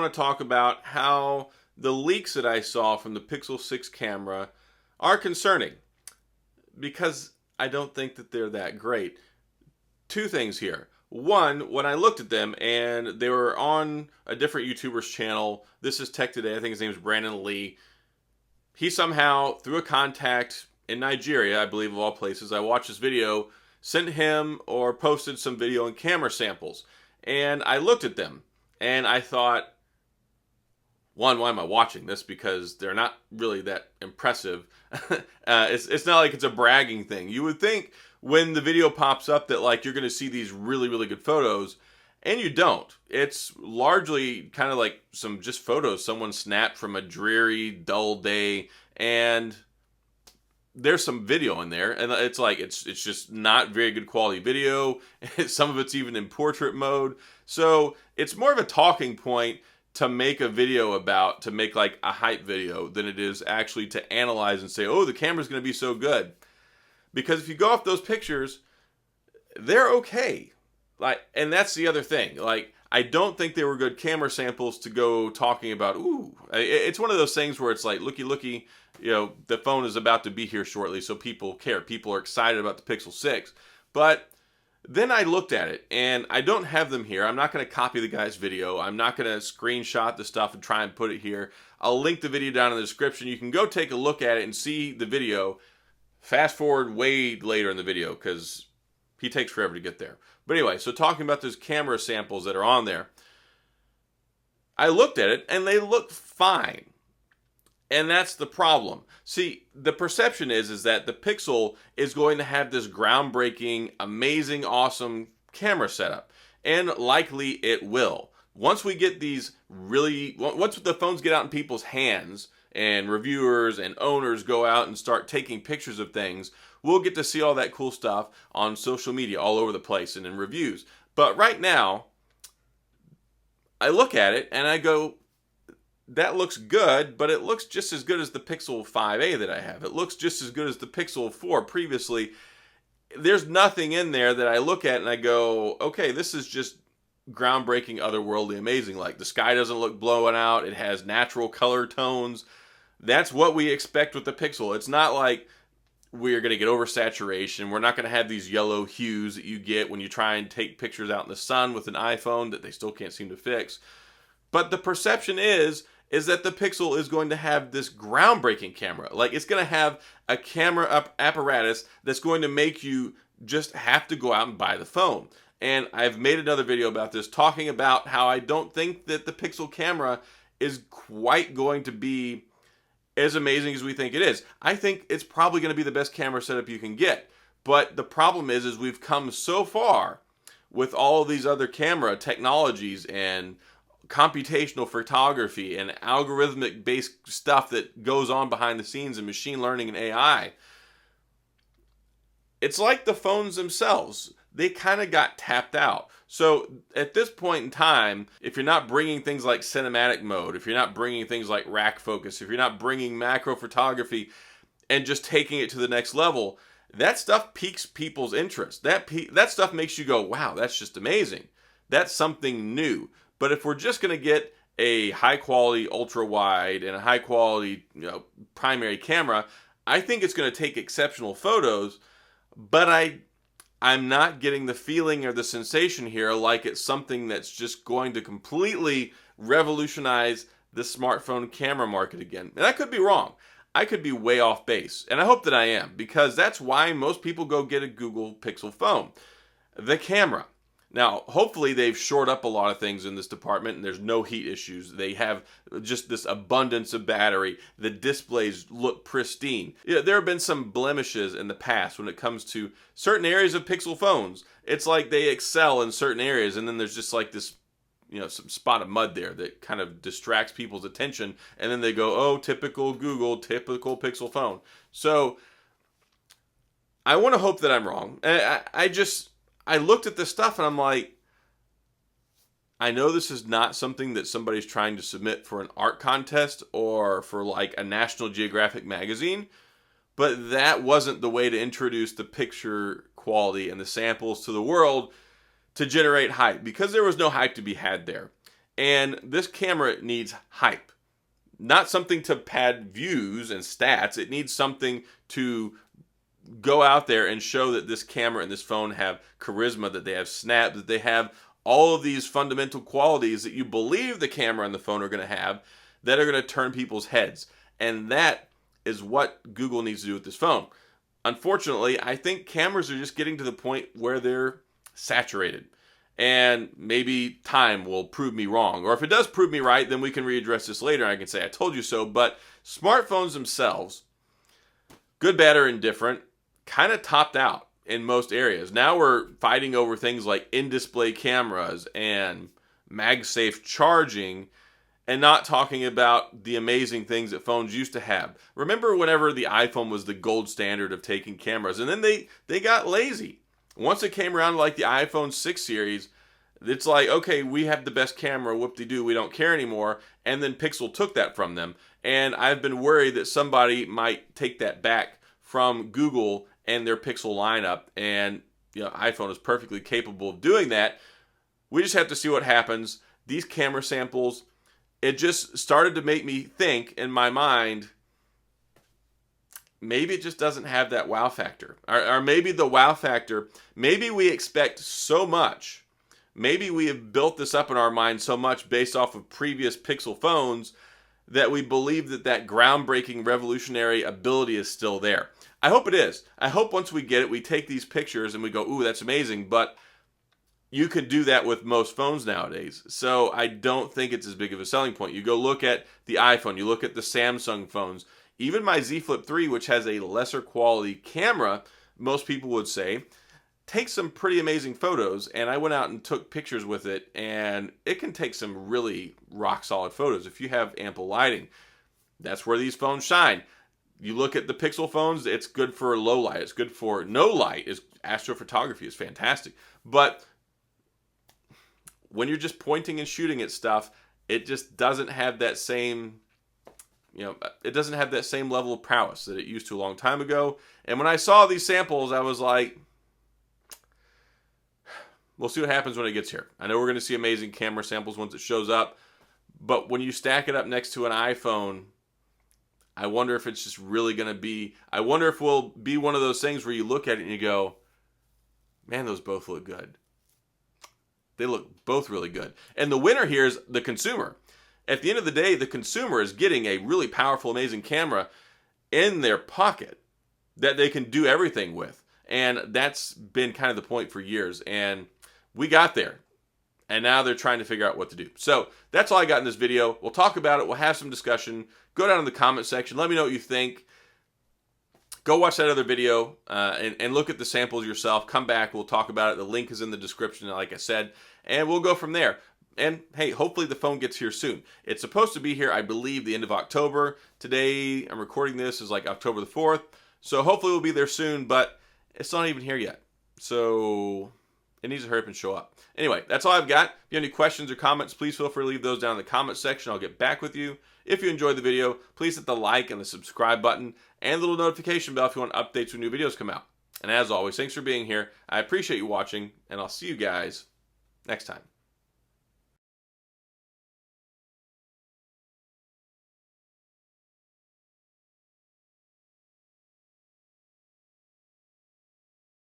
want to talk about how the leaks that I saw from the Pixel 6 camera are concerning because I don't think that they're that great. Two things here. One, when I looked at them and they were on a different YouTuber's channel, this is Tech Today, I think his name is Brandon Lee. He somehow, through a contact in Nigeria, I believe of all places, I watched this video, sent him or posted some video and camera samples. And I looked at them and I thought, one, why am I watching this? Because they're not really that impressive. It's not like it's a bragging thing. You would think when the video pops up that like you're going to see these really, really good photos, and you don't. It's largely kind of like some just photos someone snapped from a dreary, dull day, and there's some video in there, and it's like it's just not very good quality video. Some of it's even in portrait mode, so it's more of a talking point to make a video about, to make like a hype video, than it is actually to analyze and say, oh, the camera's going to be so good. Because if you go off those pictures, they're okay. Like, and that's the other thing. Like, I don't think they were good camera samples to go talking about, ooh. It's one of those things where it's like, looky, looky, you know, the phone is about to be here shortly, so people care. People are excited about the Pixel 6. But then I looked at it, and I don't have them here. I'm not going to copy the guy's video. I'm not going to screenshot the stuff and try and put it here. I'll link the video down in the description. You can go take a look at it and see the video. Fast forward way later in the video, because he takes forever to get there. But anyway, so talking about those camera samples that are on there, I looked at it, and they look fine. And that's the problem. See, the perception is that the Pixel is going to have this groundbreaking, amazing, awesome camera setup. And likely it will. Once we get these once the phones get out in people's hands, and reviewers and owners go out and start taking pictures of things, we'll get to see all that cool stuff on social media all over the place and in reviews. But right now, I look at it and I go, that looks good, but it looks just as good as the Pixel 5a that I have. It looks just as good as the Pixel 4 previously. There's nothing in there that I look at and I go, okay, this is just groundbreaking, otherworldly, amazing. Like, the sky doesn't look blown out. It has natural color tones. That's what we expect with the Pixel. It's not like we're going to get oversaturation. We're not going to have these yellow hues that you get when you try and take pictures out in the sun with an iPhone that they still can't seem to fix. But the perception is that the Pixel is going to have this groundbreaking camera. Like, it's going to have a camera apparatus that's going to make you just have to go out and buy the phone. And I've made another video about this, talking about how I don't think that the Pixel camera is quite going to be as amazing as we think it is. I think it's probably going to be the best camera setup you can get. But the problem is we've come so far with all of these other camera technologies and computational photography and algorithmic based stuff that goes on behind the scenes in machine learning and AI. It's like the phones themselves. They kind of got tapped out. So at this point in time, if you're not bringing things like cinematic mode, if you're not bringing things like rack focus, if you're not bringing macro photography and just taking it to the next level, that stuff piques people's interest. That stuff makes you go, wow, that's just amazing. That's something new. But if we're just going to get a high quality ultra wide and a high quality, primary camera, I think it's going to take exceptional photos, but I'm not getting the feeling or the sensation here like it's something that's just going to completely revolutionize the smartphone camera market again. And I could be wrong. I could be way off base. And I hope that I am, because that's why most people go get a Google Pixel phone. The camera. Now, hopefully they've shored up a lot of things in this department and there's no heat issues. They have just this abundance of battery. The displays look pristine. Yeah, there have been some blemishes in the past when it comes to certain areas of Pixel phones. It's like they excel in certain areas and then there's just like this, some spot of mud there that kind of distracts people's attention. And then they go, oh, typical Google, typical Pixel phone. So I want to hope that I'm wrong. I looked at this stuff and I'm like, I know this is not something that somebody's trying to submit for an art contest or for like a National Geographic magazine, but that wasn't the way to introduce the picture quality and the samples to the world to generate hype, because there was no hype to be had there. And this camera needs hype. Not something to pad views and stats. It needs something to go out there and show that this camera and this phone have charisma, that they have snap, that they have all of these fundamental qualities that you believe the camera and the phone are going to have that are going to turn people's heads. And that is what Google needs to do with this phone. Unfortunately, I think cameras are just getting to the point where they're saturated. And maybe time will prove me wrong. Or if it does prove me right, then we can readdress this later. I can say, I told you so. But smartphones themselves, good, bad, or indifferent, kind of topped out in most areas. Now we're fighting over things like in-display cameras and MagSafe charging, and not talking about the amazing things that phones used to have. Remember whenever the iPhone was the gold standard of taking cameras, and then they got lazy. Once it came around to like the iPhone 6 series, it's like, okay, we have the best camera, whoop-de-doo, we don't care anymore. And then Pixel took that from them. And I've been worried that somebody might take that back from Google and their Pixel lineup. And iPhone is perfectly capable of doing that. We just have to see what happens. These camera samples, it just started to make me think in my mind, maybe it just doesn't have that wow factor. Or maybe the wow factor, maybe we expect so much. Maybe we have built this up in our mind so much based off of previous Pixel phones that we believe that groundbreaking, revolutionary ability is still there. I hope it is. I hope once we get it, we take these pictures and we go, ooh, that's amazing. But you can do that with most phones nowadays. So I don't think it's as big of a selling point. You go look at the iPhone, you look at the Samsung phones, even my Z Flip 3, which has a lesser quality camera, most people would say, takes some pretty amazing photos. And I went out and took pictures with it, and it can take some really rock solid photos if you have ample lighting. That's where these phones shine. You look at the Pixel phones, it's good for low light. It's good for no light. Astrophotography is fantastic. But when you're just pointing and shooting at stuff, it just doesn't have that same, it doesn't have that same level of prowess that it used to a long time ago. And when I saw these samples, I was like, we'll see what happens when it gets here. I know we're going to see amazing camera samples once it shows up. But when you stack it up next to an iPhone, I wonder if it's just really going to be, I wonder if we'll be one of those things where you look at it and you go, man, those both look good. They look both really good. And the winner here is the consumer. At the end of the day, the consumer is getting a really powerful, amazing camera in their pocket that they can do everything with. And that's been kind of the point for years. And we got there. And now they're trying to figure out what to do. So that's all I got in this video. We'll talk about it. We'll have some discussion. Go down in the comment section. Let me know what you think. Go watch that other video and look at the samples yourself. Come back. We'll talk about it. The link is in the description, like I said. And we'll go from there. And, hey, hopefully the phone gets here soon. It's supposed to be here, I believe, the end of October. Today, I'm recording this, is like October the 4th. So hopefully we'll be there soon, but it's not even here yet. So it needs to hurry up and show up. Anyway, that's all I've got. If you have any questions or comments, please feel free to leave those down in the comment section. I'll get back with you. If you enjoyed the video, please hit the like and the subscribe button and the little notification bell if you want updates when new videos come out. And as always, thanks for being here. I appreciate you watching, and I'll see you guys next time.